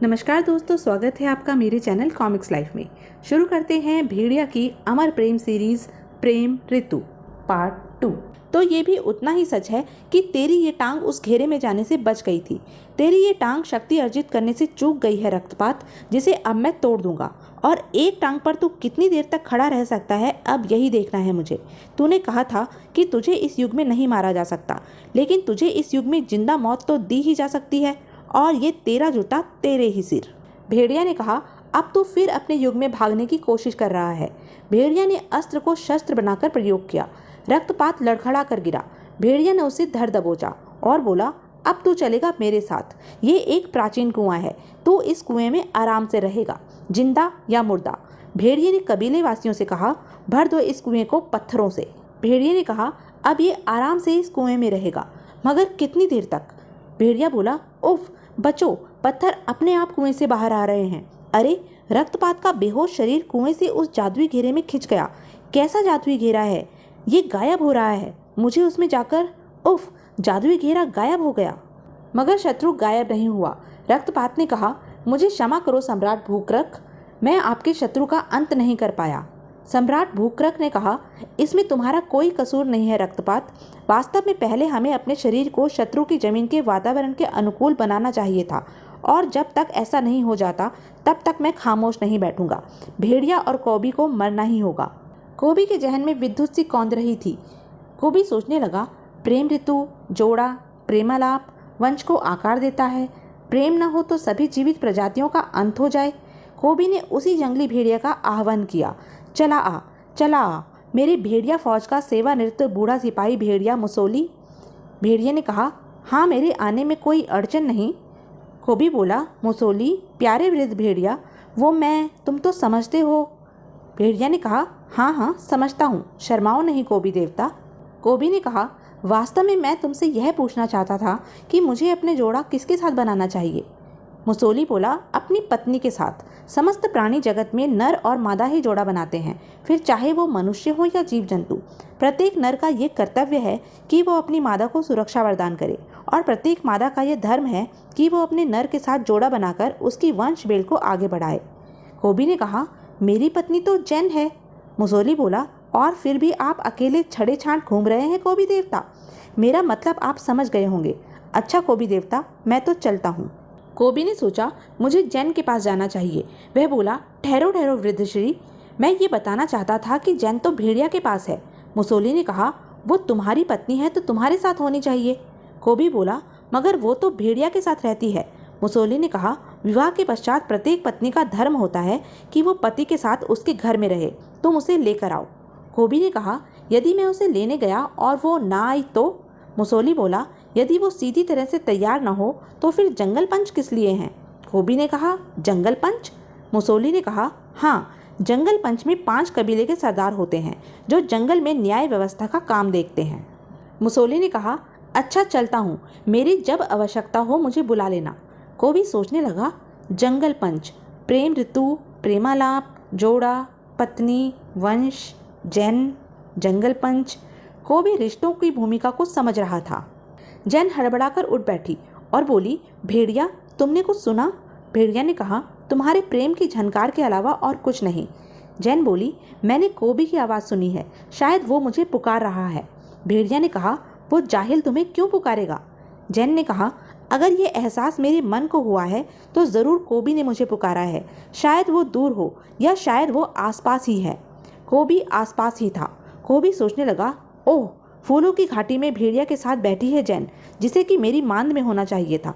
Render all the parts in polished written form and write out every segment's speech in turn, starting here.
नमस्कार दोस्तों, स्वागत है आपका मेरे चैनल कॉमिक्स लाइफ में। शुरू करते हैं भेड़िया की अमर प्रेम सीरीज प्रेम ऋतु पार्ट 2। तो ये भी उतना ही सच है कि तेरी ये टांग उस घेरे में जाने से बच गई थी। तेरी ये टांग शक्ति अर्जित करने से चूक गई है रक्तपात, जिसे अब मैं तोड़ दूंगा। और एक टांग पर तू कितनी देर तक खड़ा रह सकता है, अब यही देखना है मुझे। तूने कहा था कि तुझे इस युग में नहीं मारा जा सकता, लेकिन तुझे इस युग में जिंदा मौत तो दी ही जा सकती है, और ये तेरा जूता तेरे ही सिर। भेड़िया ने कहा, अब तो फिर अपने युग में भागने की कोशिश कर रहा है। भेड़िया ने अस्त्र को शस्त्र बनाकर प्रयोग किया। रक्तपात लड़खड़ा कर गिरा। भेड़िया ने उसे धर दबोचा और बोला, अब तू चलेगा मेरे साथ। ये एक प्राचीन कुआं है, तू इस कुएं में आराम से रहेगा, जिंदा या मुर्दा। भेड़िए ने कबीले वासियों से कहा, भर दो इस कुएं को पत्थरों से। भेड़िए ने कहा, अब ये आराम से इस कुएं में रहेगा, मगर कितनी देर तक? भेड़िया बोला, उफ, बचो, पत्थर अपने आप कुएं से बाहर आ रहे हैं। अरे, रक्तपात का बेहोश शरीर कुएं से उस जादुई घेरे में खिंच गया। कैसा जादुई घेरा है? ये गायब हो रहा है। मुझे उसमें जाकर, उफ, जादुई घेरा गायब हो गया। मगर शत्रु गायब नहीं हुआ। रक्तपात ने कहा, मुझे क्षमा करो सम्राट भूक्रक, मैं आपके शत्रु का अंत नहीं कर पाया। सम्राट भूक्रक ने कहा, इसमें तुम्हारा कोई कसूर नहीं है रक्तपात। वास्तव में पहले हमें अपने शरीर को शत्रु की जमीन के वातावरण के अनुकूल बनाना चाहिए था, और जब तक ऐसा नहीं हो जाता तब तक मैं खामोश नहीं बैठूंगा। भेड़िया और कौबी को मरना ही होगा। कौबी के जहन में विद्युत सी कौंध रही थी। कौबी सोचने लगा, प्रेम ऋतु, जोड़ा, प्रेमालाप वंश को आकार देता है। प्रेम न हो तो सभी जीवित प्रजातियों का अंत हो जाए। कौबी ने उसी जंगली भेड़िया का आह्वान किया, चला आ, चला आ, मेरी भेड़िया फौज का सेवानिवृत्त बूढ़ा सिपाही भेड़िया मुसोली। भेड़िया ने कहा, हाँ, मेरे आने में कोई अड़चन नहीं। कौबी बोला, मुसोली, प्यारे वृद्ध भेड़िया, वो मैं, तुम तो समझते हो। भेड़िया ने कहा, हाँ हाँ, समझता हूँ, शर्माओ नहीं कौबी देवता। कौबी ने कहा, वास्तव में मैं तुमसे यह पूछना चाहता था कि मुझे अपने जोड़ा किसके साथ बनाना चाहिए। मुसोली बोला, अपनी पत्नी के साथ। समस्त प्राणी जगत में नर और मादा ही जोड़ा बनाते हैं, फिर चाहे वो मनुष्य हो या जीव जंतु। प्रत्येक नर का ये कर्तव्य है कि वो अपनी मादा को सुरक्षा वरदान करे, और प्रत्येक मादा का ये धर्म है कि वो अपने नर के साथ जोड़ा बनाकर उसकी वंश बेल को आगे बढ़ाए। कौबी ने कहा, मेरी पत्नी तो जैन है। मुसोली बोला, और फिर भी आप अकेले छड़े छांट घूम रहे हैं कौबी देवता। मेरा मतलब आप समझ गए होंगे। अच्छा कौबी देवता, मैं तो चलता हूँ। कौबी ने सोचा, मुझे जैन के पास जाना चाहिए। वह बोला, ठहरो ठहरो वृद्ध श्री, मैं ये बताना चाहता था कि जैन तो भेड़िया के पास है। मुसोली ने कहा, वो तुम्हारी पत्नी है तो तुम्हारे साथ होनी चाहिए। कौबी बोला, मगर वो तो भेड़िया के साथ रहती है। मुसोली ने कहा, विवाह के पश्चात प्रत्येक पत्नी का धर्म होता है कि वो पति के साथ उसके घर में रहे। तुम उसे लेकर आओ। कौबी ने कहा, यदि मैं उसे लेने गया और वो ना आई तो? मुसोली बोला, यदि वो सीधी तरह से तैयार न हो तो फिर जंगल पंच किस लिए हैं? कौबी ने कहा, जंगल पंच? मुसोली ने कहा, हाँ, जंगल पंच में 5 कबीले के सरदार होते हैं जो जंगल में न्याय व्यवस्था का काम देखते हैं। मुसोली ने कहा, अच्छा, चलता हूँ, मेरी जब आवश्यकता हो मुझे बुला लेना। कौबी सोचने लगा, जंगल पंच, प्रेम ऋतु, प्रेमालाप, जोड़ा, पत्नी, वंश, जैन, जंगल पंच। कौबी रिश्तों की भूमिका को समझ रहा था। जैन हड़बड़ाकर उठ बैठी और बोली, भेड़िया, तुमने कुछ सुना? भेड़िया ने कहा, तुम्हारे प्रेम की झनकार के अलावा और कुछ नहीं। जैन बोली, मैंने कौबी की आवाज़ सुनी है, शायद वो मुझे पुकार रहा है। भेड़िया ने कहा, वो जाहिल तुम्हें क्यों पुकारेगा? जैन ने कहा, अगर ये एहसास मेरे मन को हुआ है तो ज़रूर कौबी ने मुझे पुकारा है। शायद वो दूर हो या शायद वो आसपास ही है। कौबी आसपास ही था। कौबी सोचने लगा, ओह, फूलों की घाटी में भेड़िया के साथ बैठी है जैन, जिसे कि मेरी मांद में होना चाहिए था।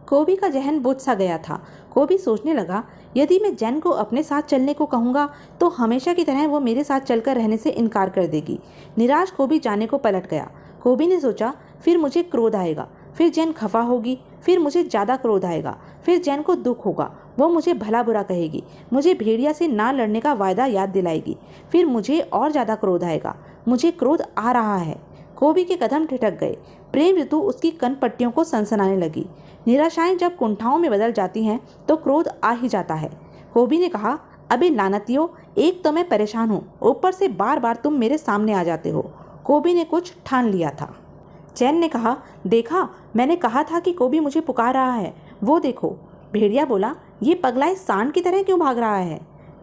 कौबी का जहन बुझ सा गया था। कौबी सोचने लगा, यदि मैं जैन को अपने साथ चलने को कहूँगा तो हमेशा की तरह वो मेरे साथ चलकर रहने से इनकार कर देगी। निराश कौबी जाने को पलट गया। कौबी ने सोचा, फिर मुझे क्रोध आएगा, फिर जैन खफा होगी, फिर मुझे ज़्यादा क्रोध आएगा, फिर जैन को दुख होगा, वो मुझे भला बुरा कहेगी, मुझे भेड़िया से ना लड़ने का वायदा याद दिलाएगी, फिर मुझे और ज़्यादा क्रोध आएगा। मुझे क्रोध आ रहा है। कौबी के कदम ठिठक गए। प्रेम ऋतु उसकी कनपट्टियों को सनसनाने लगी। निराशाएं जब कुंठाओं में बदल जाती हैं तो क्रोध आ ही जाता है। कौबी ने कहा, अबे लानतियों, एक तो मैं परेशान हूँ, ऊपर से बार बार तुम मेरे सामने आ जाते हो। कौबी ने कुछ ठान लिया था। जैन ने कहा, देखा, मैंने कहा था कि कौबी मुझे पुकार रहा है, वो देखो। भेड़िया बोला, ये पगला इस सांड की तरह क्यों भाग रहा है?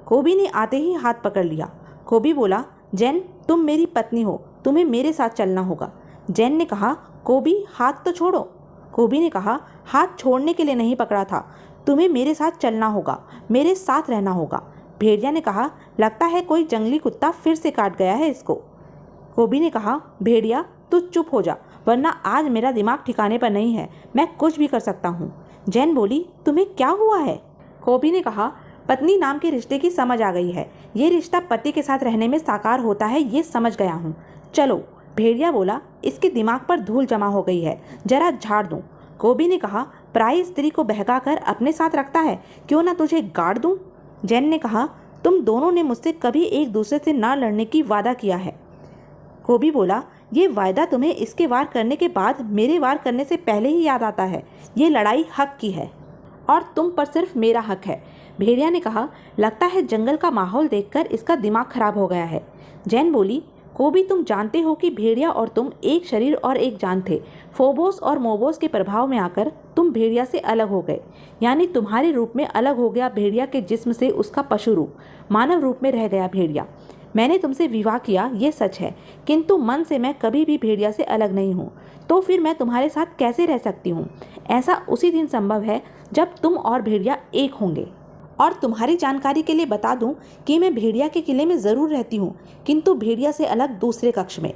कोबी ने आते ही हाथ पकड़ लिया। कोबी बोला, जैन तुम मेरी पत्नी हो, तुम्हें मेरे साथ चलना होगा। जैन ने कहा, कोबी हाथ तो छोड़ो। कोबी ने कहा, हाथ छोड़ने के लिए नहीं पकड़ा था, तुम्हें मेरे साथ चलना होगा, मेरे साथ रहना होगा। भेड़िया ने कहा, लगता है कोई जंगली कुत्ता फिर से काट गया है इसको। कोबी ने कहा, भेड़िया तू चुप हो जा, वरना आज मेरा दिमाग ठिकाने पर नहीं है, मैं कुछ भी कर सकता हूँ। जैन बोली, तुम्हें क्या हुआ है? कोबी ने कहा, पत्नी नाम के रिश्ते की समझ आ गई है, ये रिश्ता पति के साथ रहने में साकार होता है, ये समझ गया हूँ। चलो। भेड़िया बोला, इसके दिमाग पर धूल जमा हो गई है, जरा झाड़ दूँ। कोबी ने कहा, पराई स्त्री को बहकाकर अपने साथ रखता है, क्यों ना तुझे गाड़ दूँ। जैन ने कहा, तुम दोनों ने मुझसे कभी एक दूसरे से ना लड़ने की वादा किया है। कोबी बोला, ये वायदा तुम्हें इसके वार करने के बाद मेरे वार करने से पहले ही याद आता है। ये लड़ाई हक की है और तुम पर सिर्फ मेरा हक है। भेड़िया ने कहा, लगता है जंगल का माहौल देखकर इसका दिमाग खराब हो गया है। जैन बोली, कोबी तुम जानते हो कि भेड़िया और तुम एक शरीर और एक जान थे। फोबोस और मोबोस के प्रभाव में आकर तुम भेड़िया से अलग हो गए, यानी तुम्हारे रूप में अलग हो गया भेड़िया के जिस्म से उसका पशु रूप, मानव रूप में रह गया भेड़िया। मैंने तुमसे विवाह किया, ये सच है, किंतु मन से मैं कभी भी भेड़िया से अलग नहीं हूँ। तो फिर मैं तुम्हारे साथ कैसे रह सकती हूँ? ऐसा उसी दिन संभव है जब तुम और भेड़िया एक होंगे। और तुम्हारी जानकारी के लिए बता दूं कि मैं भेड़िया के किले में ज़रूर रहती हूँ, किंतु भेड़िया से अलग दूसरे कक्ष में।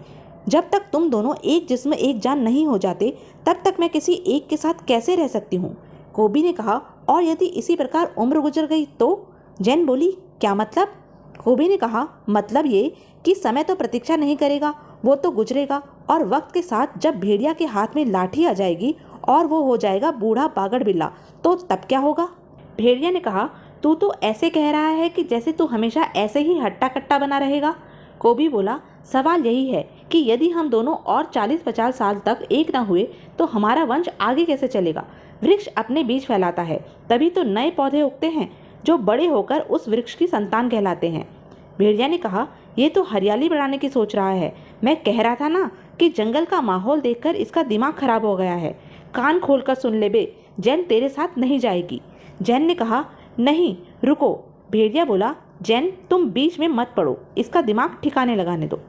जब तक तुम दोनों एक जिस्म एक जान नहीं हो जाते, तब तक मैं किसी एक के साथ कैसे रह सकती हूँ? कोबी ने कहा, और यदि इसी प्रकार उम्र गुजर गई तो? जैन बोली, क्या मतलब? कोबी ने कहा, मतलब ये कि समय तो प्रतीक्षा नहीं करेगा, वो तो गुजरेगा, और वक्त के साथ जब भेड़िया के हाथ में लाठी आ जाएगी और वो हो जाएगा बूढ़ा बागड़ बिल्ला, तो तब क्या होगा? भेड़िया ने कहा, तू तो ऐसे कह रहा है कि जैसे तू हमेशा ऐसे ही हट्टा कट्टा बना रहेगा। कोबी बोला, सवाल यही है कि यदि हम दोनों और 40-50 साल तक एक न हुए तो हमारा वंश आगे कैसे चलेगा? वृक्ष अपने बीज फैलाता है, तभी तो नए पौधे उगते हैं जो बड़े होकर उस वृक्ष की संतान कहलाते हैं। भेड़िया ने कहा, ये तो हरियाली बढ़ाने की सोच रहा है। मैं कह रहा था ना कि जंगल का माहौल देखकर इसका दिमाग खराब हो गया है। कान खोलकर सुन ले बे, जैन तेरे साथ नहीं जाएगी। जैन ने कहा, नहीं रुको। भेड़िया बोला, जैन तुम बीच में मत पड़ो, इसका दिमाग ठिकाने लगाने दो।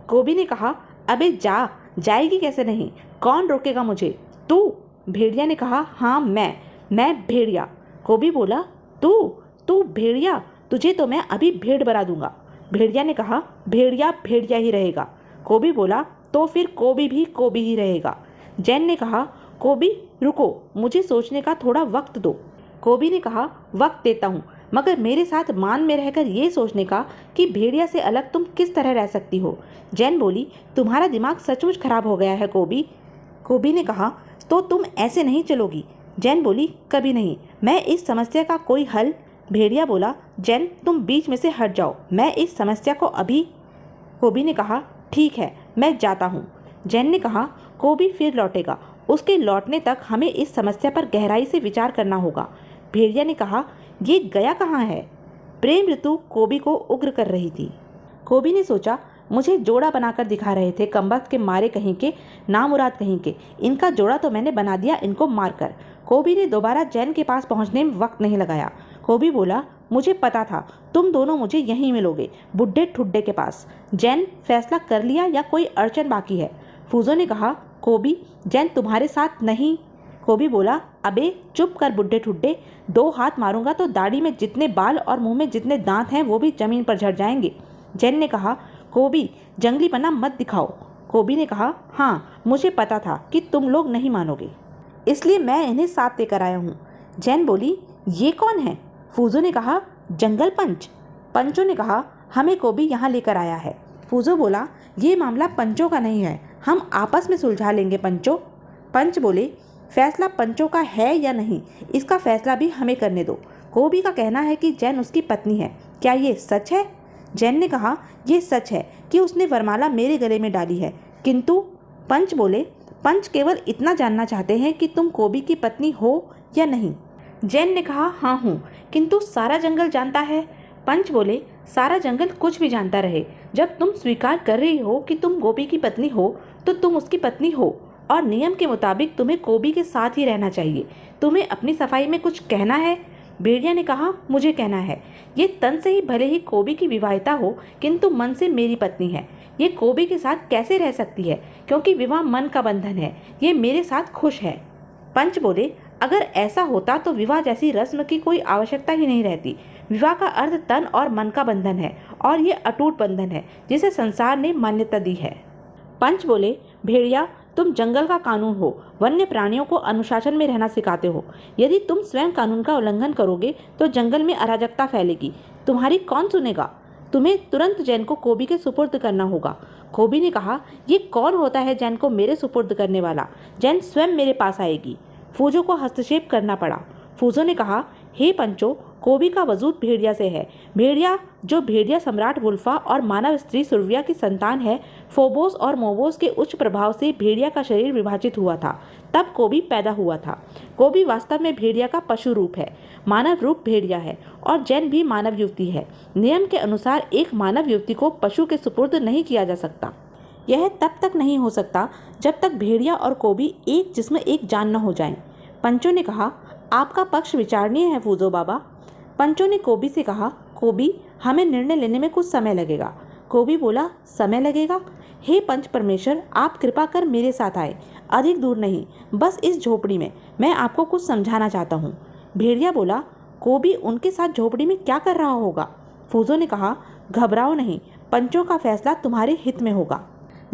कोबी ने कहा, अबे जाएगी कैसे नहीं? कौन रोकेगा मुझे? तू। भेड़िया ने कहा, हाँ मैं भेड़िया। कोबी बोला, तू भेड़िया? तुझे तो मैं अभी भेड़ बना दूंगा। भेड़िया ने कहा, भेड़िया ही रहेगा। कोबी बोला, तो फिर कोबी ही रहेगा। जैन ने कहा, कोबी रुको, मुझे सोचने का थोड़ा वक्त दो। कोबी ने कहा, वक्त देता हूँ, मगर मेरे साथ मान में रहकर ये सोचने का कि भेड़िया से अलग तुम किस तरह रह सकती हो। जैन बोली, तुम्हारा दिमाग सचमुच खराब हो गया है कोबी। कोबी ने कहा, तो तुम ऐसे नहीं चलोगी। जैन बोली, कभी नहीं, मैं इस समस्या का कोई हल। भेड़िया बोला, जैन तुम बीच में से हट जाओ, मैं इस समस्या को अभी। कोबी ने कहा, ठीक है, मैं जाता हूँ। जैन ने कहा, कोबी फिर लौटेगा, उसके लौटने तक हमें इस समस्या पर गहराई से विचार करना होगा। भेड़िया ने कहा, ये गया कहाँ है? प्रेम ऋतु कोबी को उग्र कर रही थी। कोबी ने सोचा, मुझे जोड़ा बनाकर दिखा रहे थे कमबख्त के मारे कहीं के, नामुराद कहीं के। इनका जोड़ा तो मैंने बना दिया इनको मारकर। कोबी ने दोबारा जैन के पास पहुंचने में वक्त नहीं लगाया। कोबी बोला, मुझे पता था तुम दोनों मुझे यहीं मिलोगे, बुढ़े ठुड्डे के पास। जैन फैसला कर लिया या कोई अड़चन बाकी है? फूजो ने कहा, कोबी जैन तुम्हारे साथ नहीं। कोबी बोला, अबे चुप कर बुढ़े ठुड्डे, 2 हाथ मारूंगा तो दाढ़ी में जितने बाल और मुंह में जितने दांत हैं वो भी जमीन पर झड़ जाएंगे। जैन ने कहा, कोबी जंगलीपना मत दिखाओ। कोबी ने कहा, हाँ मुझे पता था कि तुम लोग नहीं मानोगे, इसलिए मैं इन्हें साथ लेकर आया हूँ। जैन बोली, ये कौन है? फूजो ने कहा, जंगल पंच। पंचों ने कहा, हमें कोबी यहाँ लेकर आया है। फूजो बोला, ये मामला पंचों का नहीं है, हम आपस में सुलझा लेंगे पंचों। पंच बोले, फैसला पंचों का है या नहीं, इसका फैसला भी हमें करने दो। कोबी का कहना है कि जैन उसकी पत्नी है, क्या ये सच है? जैन ने कहा, ये सच है कि उसने वरमाला मेरे गले में डाली है, किंतु। पंच बोले, पंच केवल इतना जानना चाहते हैं कि तुम कोबी की पत्नी हो या नहीं। जैन ने कहा, हाँ हूँ, किंतु सारा जंगल जानता है। पंच बोले, सारा जंगल कुछ भी जानता रहे, जब तुम स्वीकार कर रही हो कि तुम गोपी की पत्नी हो तो तुम उसकी पत्नी हो। और नियम के मुताबिक तुम्हें कोबी के साथ ही रहना चाहिए। तुम्हें अपनी सफाई में कुछ कहना है? भेड़िया ने कहा, मुझे कहना है। ये तन से ही भले ही कोबी की विवाहिता हो, किंतु मन से मेरी पत्नी है। ये कोबी के साथ कैसे रह सकती है, क्योंकि विवाह मन का बंधन है। ये मेरे साथ खुश है। पंच बोले, अगर ऐसा होता तो विवाह जैसी रस्म की कोई आवश्यकता ही नहीं रहती। विवाह का अर्थ तन और मन का बंधन है, और ये अटूट बंधन है जिसे संसार ने मान्यता दी है। पंच बोले, भेड़िया, तुम जंगल का कानून हो, वन्य प्राणियों को अनुशासन में रहना सिखाते हो। यदि तुम स्वयं कानून का उल्लंघन करोगे तो जंगल में अराजकता फैलेगी। तुम्हारी कौन सुनेगा? तुम्हें तुरंत जैन को कोबी के सुपुर्द करना होगा। कोबी ने कहा, ये कौन होता है जैन को मेरे सुपुर्द करने वाला? जैन स्वयं मेरे पास आएगी। फूजो को हस्तक्षेप करना पड़ा। फूजो ने कहा, हे पंचो, कोबी का वजूद भेड़िया से है। भेड़िया, जो भेड़िया सम्राट वुल्फा और मानव स्त्री सुरविया की संतान है, फोबोस और मोबोस के उच्च प्रभाव से भेड़िया का शरीर विभाजित हुआ था, तब कोबी पैदा हुआ था। कोबी वास्तव में भेड़िया का पशु रूप है, मानव रूप भेड़िया है, और जैन भी मानव युवती है। नियम के अनुसार एक मानव युवती को पशु के सुपुर्द नहीं किया जा सकता। यह तब तक नहीं हो सकता जब तक भेड़िया और कोबी एक जिस्म एक जान न हो जाएं। पंचों ने कहा, आपका पक्ष विचारणीय है फूजो बाबा। पंचों ने कोबी से कहा, कोबी, हमें निर्णय लेने में कुछ समय लगेगा। कोबी बोला, समय लगेगा? हे पंच परमेश्वर, आप कृपा कर मेरे साथ आए, अधिक दूर नहीं, बस इस झोपड़ी में। मैं आपको कुछ समझाना चाहता हूँ। भेड़िया बोला, कोबी उनके साथ झोपड़ी में क्या कर रहा होगा? फूजो ने कहा, घबराओ नहीं, पंचों का फैसला तुम्हारे हित में होगा।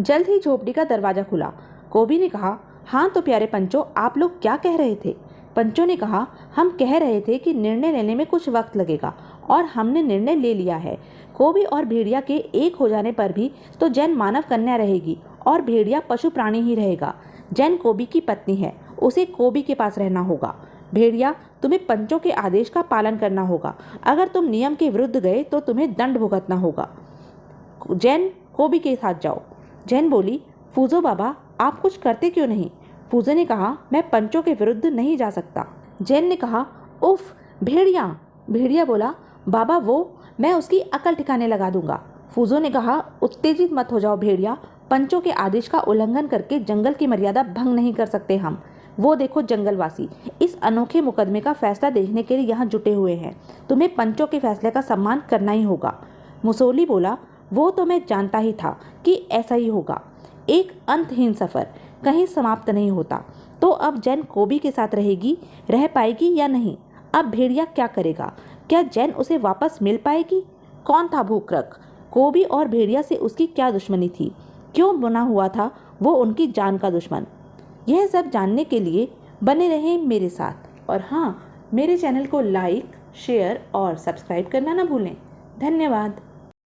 जल्द ही झोपड़ी का दरवाजा खुला। कोबी ने कहा, हाँ तो प्यारे पंचों, आप लोग क्या कह रहे थे? पंचों ने कहा, हम कह रहे थे कि निर्णय लेने में कुछ वक्त लगेगा, और हमने निर्णय ले लिया है। कोबी और भेड़िया के एक हो जाने पर भी तो जैन मानव कन्या रहेगी और भेड़िया पशु प्राणी ही रहेगा। जैन कोबी की पत्नी है, उसे कोबी के पास रहना होगा। भेड़िया, तुम्हें पंचों के आदेश का पालन करना होगा। अगर तुम नियम के विरुद्ध गए तो तुम्हें दंड भुगतना होगा। जैन, कोबी के साथ जाओ। जैन बोली, फूजो बाबा, आप कुछ करते क्यों नहीं? फूजो ने कहा, मैं पंचों के विरुद्ध नहीं जा सकता। जैन ने कहा, उफ, भेड़िया। भेड़िया बोला, बाबा, मैं उसकी अकल ठिकाने लगा दूंगा। फूजो ने कहा, उत्तेजित मत हो जाओ भेड़िया, पंचों के आदेश का उल्लंघन करके जंगल की मर्यादा भंग नहीं कर सकते हम। वो देखो जंगलवासी इस अनोखे मुकदमे का फैसला देखने के लिए यहाँ जुटे हुए हैं। तुम्हें पंचों के फैसले का सम्मान करना ही होगा। मुसोली बोला, वो तो मैं जानता ही था कि ऐसा ही होगा। एक अंतहीन सफर कहीं समाप्त नहीं होता। तो अब जैन कोबी के साथ रह पाएगी या नहीं? अब भेड़िया क्या करेगा? क्या जैन उसे वापस मिल पाएगी? कौन था भूखरख? कोबी और भेड़िया से उसकी क्या दुश्मनी थी? क्यों बना हुआ था वो उनकी जान का दुश्मन? यह सब जानने के लिए बने रहें मेरे साथ, और हाँ, मेरे चैनल को लाइक, शेयर और सब्सक्राइब करना ना भूलें। धन्यवाद।